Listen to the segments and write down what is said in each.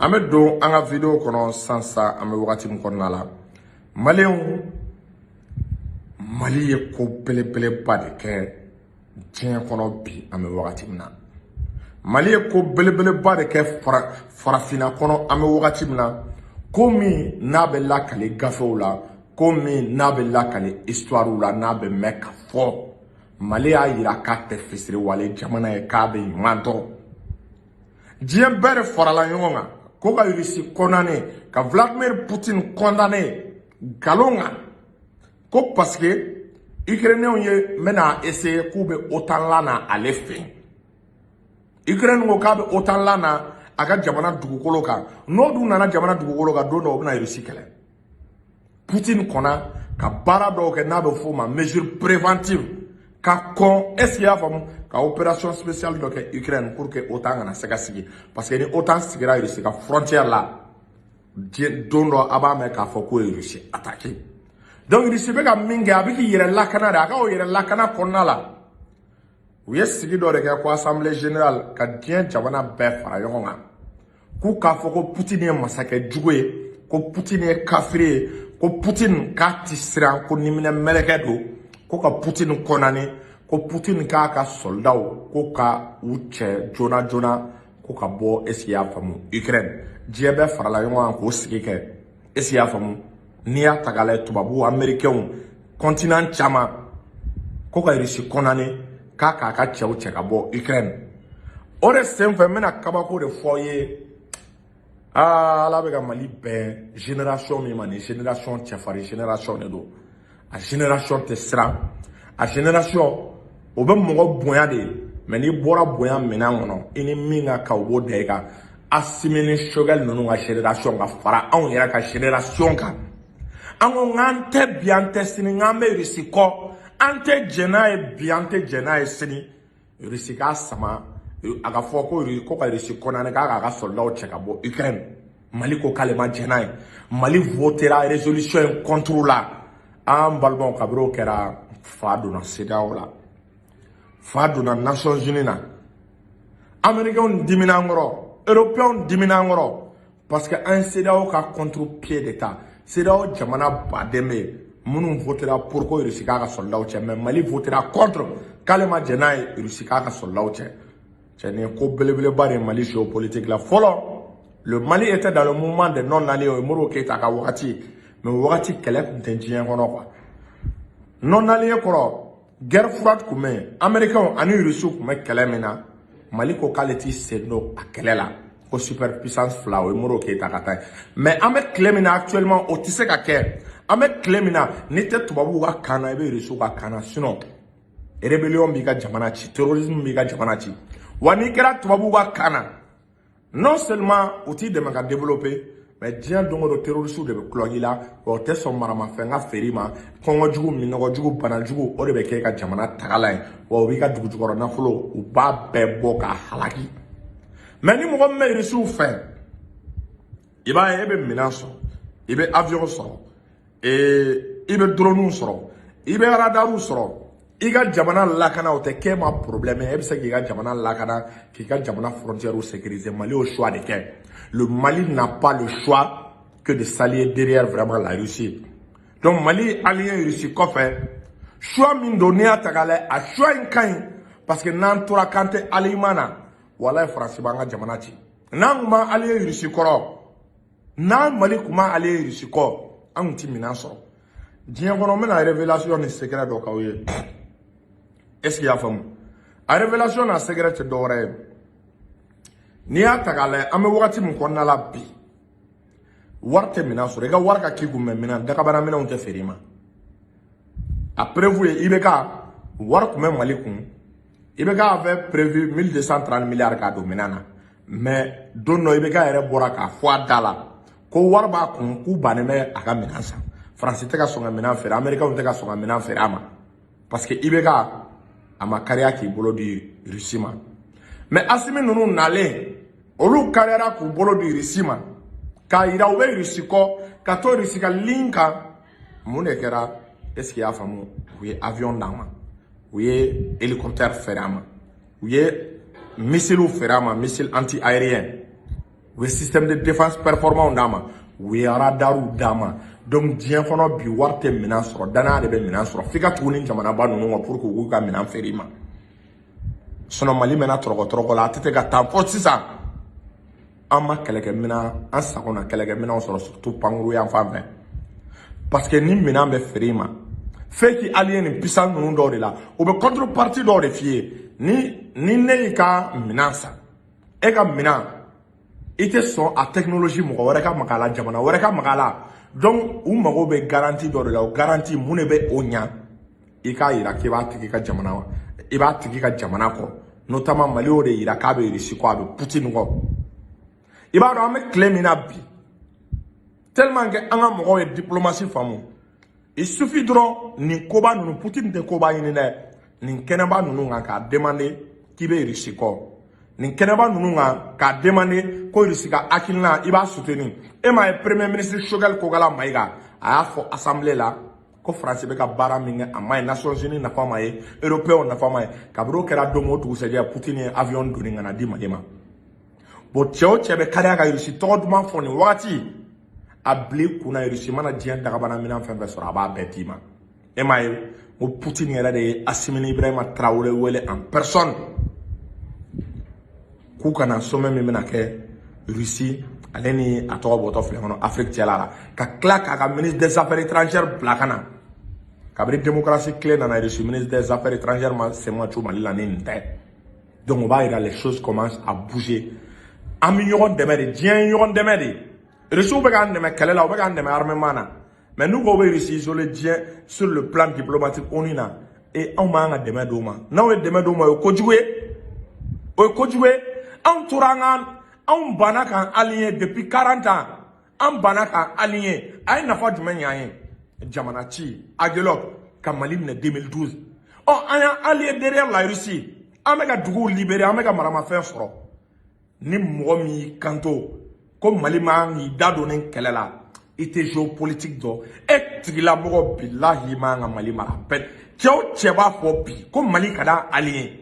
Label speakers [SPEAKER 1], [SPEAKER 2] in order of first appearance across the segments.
[SPEAKER 1] ame don anga video kono sansa ame wakati mkonna la Mali ye ko pele ba de ke jien kono bi ame wakati mna Mali ye ko pele ba de ke farafina kono ame wakati mna komi nabe la kale gafew la komi nabe la kale histoire la nabe mek fo Mali a yira ka te fisiri wale jamana ye ka be manto jien bere farala yonga ko ka yirisi konane ka Vladimir Poutine condamné galonga ko parce que Ukrainiens ye mena essayer kube OTAN lana ale fin Ukraine ngo ka be OTAN lana aga jamana dugukolo ka no du nana jamana dugukolo ka do no bena yirisi kele Poutine kona ka bara do ke na be fo ma mesure préventive ka kon esia famu ka opération spéciale do ke Ukraine pour que OTAN na sega sigi parce que ni OTAN sigira yirisi ka frontière là dondo abame ka fo ko yirisi attaquer donc yirisi be ka minge abiki yere lakana da ka o yere lakana konna la uye sigi do de ke ko assemblée générale ka dien jamana be fara yonga ku ka fo ko Poutine masake jugoye ko Poutine kafiri ko Poutine ka tisra ko nimine meleke do ko ka Poutine konani ko Poutine ka soldat ko ka uche jona ko ka bo esia famu Ukraine diebe farala yonga ko sigi ke esia famu niya tagale tubabu américain continent chama ko ka risi konani ka chew che ka bo Ukraine ore semfe mena kabako de foyer la be ga Mali be génération mi mani génération chefari génération ne do a génération te sra a génération o be mo boya de meni bora boya mena ngono ini minga ka wo de ga asimene shogal nonu ga génération ga fara an yera ka génération ka ango ngante biante sini ngambe risiko ante jenae biante jenae sini risika sama aga foko ko ka risiko na ga soldat cheka bo Ukraine Mali ko kalema jenae Mali votera résolution contre la am balbon kabro kera fadu na CEDEAO la fadu na Nations Unies na Américains dimina ngoro Européens dimina ngoro parce que un CEDEAO ka contre-pied d'état CEDEAO jamana bademe munu votera pour ko Rusika ka soldat che mais Mali votera contre kalema jenae Rusika ka soldat che ne ko belebele bare Mali géopolitique la follow le Mali était dans le mouvement de non-alliés Moro Keita ka wakati mais wakati kele kuntenjien kono quoi non-alliés koro guerre froide kume américain ani Russie kume kele mena Mali ko kaleti seno akelela ko superpuissance flawe Moro Keita kata mais avec Clemina actuellement au tisse ka ke avec Clemina n'était tubabu wa kana ebe Russie ka kana sinon rébellion bi ka jamana ci terrorisme bi ka jamana ci wani kera tubabu wa kana non seulement outil de maka développer mais dia dongo do terroriste de klogila o te so marama fenga ferima kongo jugu minogo jugu bana jugu o de be ke ka jamana tagala o wi ka dugu jugoro na fulo u ba be boka halaki mais ni mo me risu fin iba ebe minaso ibe avion so ibe drone so ibe radaru so iga jamana lakana o te ke ma problème e be se iga jamana lakana ki ka jamana frontière ou sécuriser Mali au choix de quel le Mali n'a pas le choix que de s'allier derrière vraiment la Russie donc Mali allié Russie ko fait choix min donné à tagale a choix inkain parce que nan tora kante alimana wala France banga jamana ci nan ma allié Russie koro nan Mali kuma allié Russie ko an ti minaso dien kono mena révélation ni secret do kawye est-ce qu'il y a femme a révélation na secret d'ore ni ya tagale ame wakati mu konna la bi warte mina so rega warka kigu memina daga bana mina unte ferima après vous ibeka war kuma malikun ibeka avait prévu 1230 milliards ka do minana mais donno ibeka ere boraka fo dala ko warba kun ku baneme aga minansa France te ka songa minan fera America unte ka songa minan fera ama parce que ibeka ama kariya ki bolo di Rusima mais asimi nunu nale olu kariya ku bolo di Rusima ka ira ube Rusiko ka to Rusika linka mune kera est-ce qu'il y a famu oui avion dama oui hélicoptère ferama oui missile ferama missile anti-aérien u ye système de défense performant d'a ma u ye radaru d'a ma donc diɲɛ kɔnɔ bi wari tɛ minɛn sɔrɔ danaya de bɛ minɛn sɔrɔ f'i ka tugu ni jamanaba ninnu kɔ pour que u k'u ka minɛn feere i ma sinon Mali mɛnna tɔrɔgɔ la a tɛ ka taa fɔ sisan an ma kɛlɛkɛminɛn an sagona kɛlɛkɛminɛnw sɔrɔ surtout pankuru yan fan fɛ parce que ni minɛn bɛ feere i ma f'e k'i allié nin puissance ninnu dɔw de la u bɛ contrepartie dɔw de f'i ye ni ne y'i ka minɛn san e ka minɛn i tɛ sɔn a technologie mɔgɔ wɛrɛ ka maga a la jamana wɛrɛ ka maga a la donc u mago bɛ garantie dɔ de la o garantie mun de bɛ o ɲa i k'a yira k'i b'a tigi ka jamana i b'a tigi ka jamana kɔ notamment Mali y'o de yira k'a bɛ Russie kɔ a bɛ Poutine kɔ i b'a dɔn an bɛ tile min na bi tellement que an ka mɔgɔw ye diplomatie faamu il suffit dɔrɔn nin koba ninnu Poutine tɛ koba ɲini dɛ nin kɛnɛba ninnu kan k'a demander k'i bɛ Russie kɔ nin kɛnɛba ninnu kan k'a demander ko Russie ka hakilina i b'a soutenir e m'a ye premier ministre Choguel Kogala Maïga a y'a fɔ assemblée la ko France bɛ ka baara min kɛ a ma ɲi Nations Unies nafa ma ye européens nafa ma ye kabiri o kɛra don o dugusɛjɛ Poutine ye avion donni ka na di Mali ma bon cɛ o cɛ bɛ kariya ka Russie tɔgɔ duman fɔ nin wagati a bila kunna Russie mana diɲɛ dagabana minɛn fɛn fɛn sɔrɔ a b'a bɛɛ d'i ma e m'a ye o Poutine yɛrɛ de ye Assimi Ibrahima Traoré wele en personne k'u kana sommet min bɛna kɛ Russie ale ni a tɔgɔ bɔtɔ filɛ kɔnɔ Afrique cɛla la ka tila k'a ka ministre des affaires étrangères bila ka na kabiri démocratie clé nana Russie ministre des affaires étrangères ma sema co Mali la ni nin tɛ donc o b'a yira les choses commencent à bouger an bɛ ɲɔgɔn dɛmɛ de diɲɛ ye ɲɔgɔn dɛmɛ de Russie bɛ k'an dɛmɛ kɛlɛ la u bɛ k'an dɛmɛ armement na mais n'u ko bɛ Russie isolé diɲɛ sur le plan diplomatique ONU na et anw b'an ka dɛmɛ d'u ma n'aw ye dɛmɛ d'u ma o ye kojugu ye o ye kojugu ye anw tora an ka anw banna k'an aligné depuis 40 ans an banna k'an aligné a ye nafa jumɛn ɲ'an ye jamana ci Aguelok ka Mali minɛ 2012 an y'an allié derrière la Russie an bɛ ka duguw libérer an bɛ ka maramafɛn sɔrɔ ni mɔgɔ min y'i kanto ko Mali man k'i da don nin kɛlɛ la i tɛ géopolitique dɔn e tigilamɔgɔ bilahi man ka Mali mara bɛɛ cɛ o cɛ b'a fɔ bi ko Mali ka da allié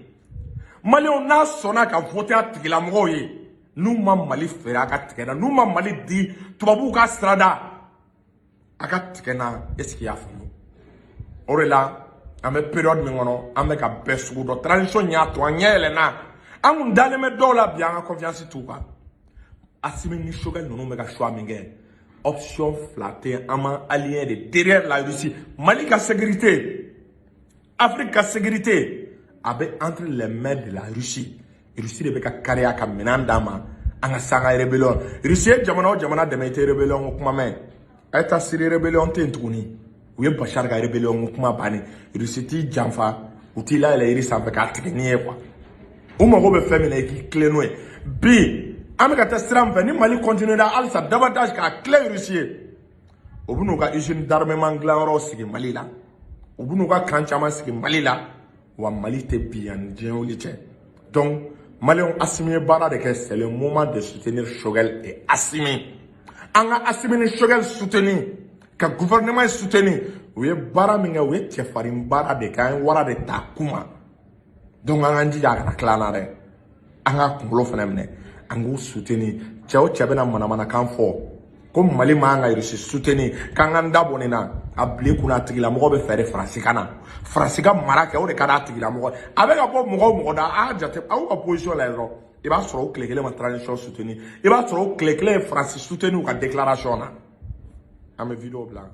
[SPEAKER 1] Maliɲɛnw n'a sɔnna ka voter a tigilamɔgɔw ye n'u ma Mali feere a ka tigɛ na n'u ma Mali di tubabuw ka sirada a ka tigɛ na est-ce qu'il y'a faamu o de la an bɛ période min kɔnɔ an bɛ ka bɛɛ sugu dɔn transition y'a to an ɲɛ yɛlɛnna an kun dalen bɛ dɔw la bi an ka confiance t'u kan Assimi ni Choguel ninnu bɛ ka choix min kɛ option fila tɛ an ma allié de derrière la Russie Mali ka sécurité Afrique ka sécurité a bɛ entre les mains de la Russie Russie de bɛ ka kariya ka minɛn d'a ma an ka sanga rébellion Russie ye jamana o jamana dɛmɛ i tɛ rébellion ko kuma mɛn a ye taa Syrie rébellion tɛ yen tuguni u ye Bachar ka rébellion ko kuma bannen Russie t'i janfa u t'i layɛlɛ yiri sanfɛ k'a tigɛ n'i ye quoi u mago bɛ fɛn min na i k'i tilen n'o ye bi an bɛ ka taa sira min fɛ ni Mali continue la halisa davantage k'a tilen Russie ye u bɛ n'u ka usine d'armement dilanyɔrɔw sigi Mali la u bɛ n'u ka kan caman sigi Mali la wa Mali tɛ bi yan diɲɛ wuli cɛ donc Maliens Assimi ye baara de kɛ c'est le moment de soutenir Choguel et Assimi an ka Assimi ni Choguel soutenir ka gouvernement soutenir u ye baara min kɛ u ye cɛfarin baara de kɛ an ye wara de ta kuma donc an k'an jija a kana tila an na dɛ an ka kunkolo fana minɛ an k'u soutenir cɛ o cɛ bɛna manamanakan fɔ ko Mali man ka Russie soutenir k'an k'an da bɔ nin na a bila i kunna a tigilamɔgɔ bɛ fɛ de Faransi ka na Faransi ka mara kɛ o de ka d'a tigilamɔgɔ a bɛ ka bɔ mɔgɔ o mɔgɔ da a jate aw ka position la dɔrɔn i b'a sɔrɔ o tile kelen ma transition soutenir i b'a sɔrɔ o tile kelen ye Faransi soutenir u ka déclaration na an bɛ vidéo bila